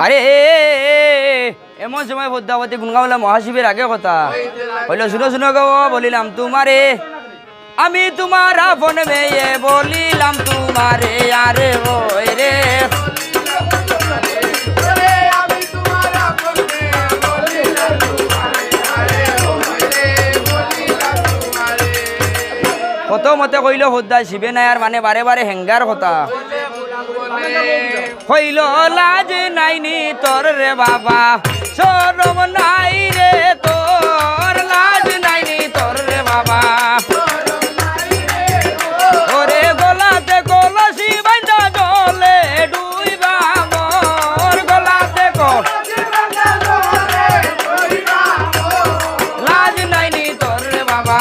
আরে এমন সময় পদ্মাবতী গুনগাওয়ালা মহাশিবের আগে কথা হইল শুনো শুনো গো বলিলাম তোমারে আমি তোমার আপন মেয়ে বলিলাম তোমারে আরে ওই রে কত মতে কইল পদ্মা শিবে নাই আর মানে বারে বারে হেঙ্গার কথা হইল লাজ নাইনি তোর রে বাবা শরম নাই রে তোর লাজ নাইনি তোর রে বাবা ওরে গলাতে কলসি বাঁধা জলে ডুইবা মোর গলাতে লাজ নাইনি তোর রে বাবা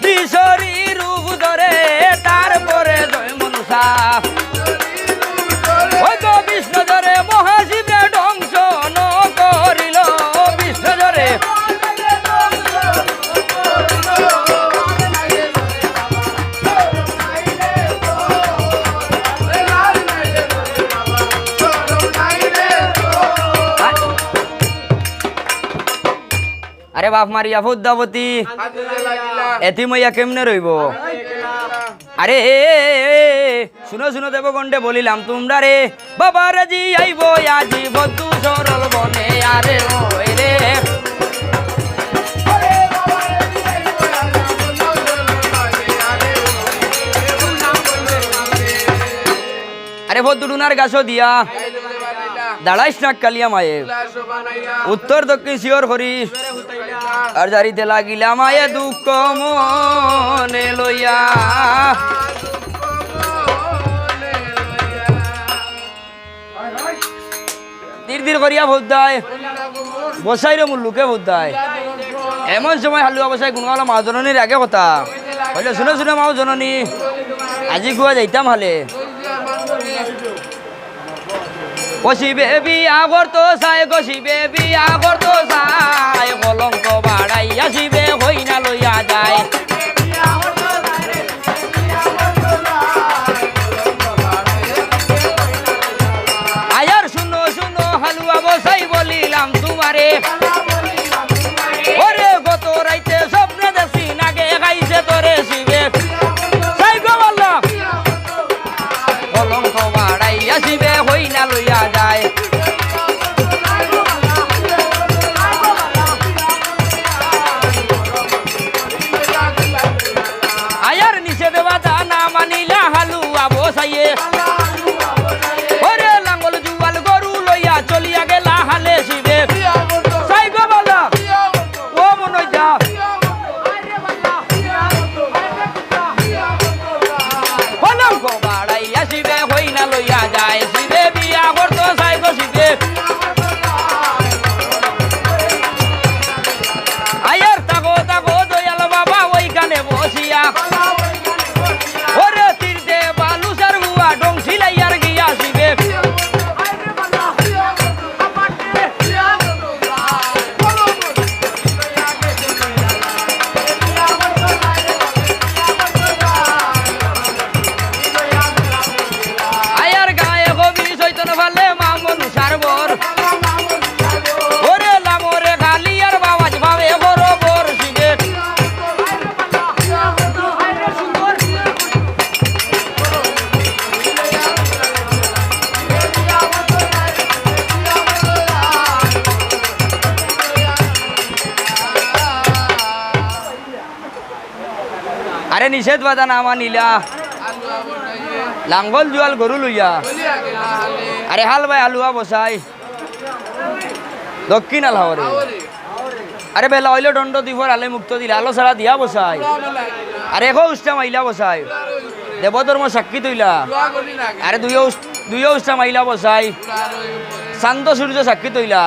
বিশরী রূপ ধরে তারপরে জয় মনুষা ওই তো বিষ্ণু ধরে মহাশিবে ধ্বংস ন করিল বিষ্ণু ধরে আরে বাপ মারিয়া পদ্মাবতী এতি মইয়া কেমনে রইব আরে শুনো শুনো দেবগণ্ডে বলিলাম তোমরা রে বাবা রাজি আইব আজি বধু সরল বনে আরে ওই রে আরে বধু ডুনার গাছও দিয়া দাঁড়াইস না কালিয়া মায়ে উত্তর দক্ষিণ শিওর করিস আর জারিতে লাগিলা মায়ে দুঃখ মনে লইয়া তীর তীর করিয়া ভোদ্দায় বসাই রে মুল্লুকে ভোদ্দায় এমন সময় হালুয়া বসাই গুনগাওয়ালা মা জননীর আগে কথা হইলে শুনে শুনে মাও জননী আজি গুয়া যাইতাম হালে কষিবে বিয়া করতো চাই কষিবে বিয়া করতো চাই কলঙ্ক বাড়াইয়া শিবে হইনা লইয়া যায় আয়ার শুনো শুনো হালুয়া বসাই বলিলাম তোমারে ওরে গত রাইতে স্বপ্নে দেখি নাগে খাইছে তোরে শিবে চাই গো বললা কলঙ্ক বাড়াইয়া শিবে হইনা লইয়া যায় আয়ার নিচে দেওয়া জানা মানিলা হালুয়া বসাইয়ে ওরে লাঙ্গল জুয়াল গরু লইয়া চলিয়া গেলা হালে শিবে চাই নিষেধ বাধা না মানিলা লাঙ্গল জুয়াল গরু লইয়া আরে হাল ভাই আলুয়া বসাই দক্ষিণ আল হাওরে আরে বেলা হইলে দণ্ড দিবর আলে মুক্ত দিলে আলো ছাড়া দিয়া বসাই আরে এখো উষ্টা মাইলা বসাই দেবধর্ম সাক্ষী তৈলা আরে দুইও উষ্টা মাইলা বসাই শান্ত সূর্য সাক্ষী তৈলা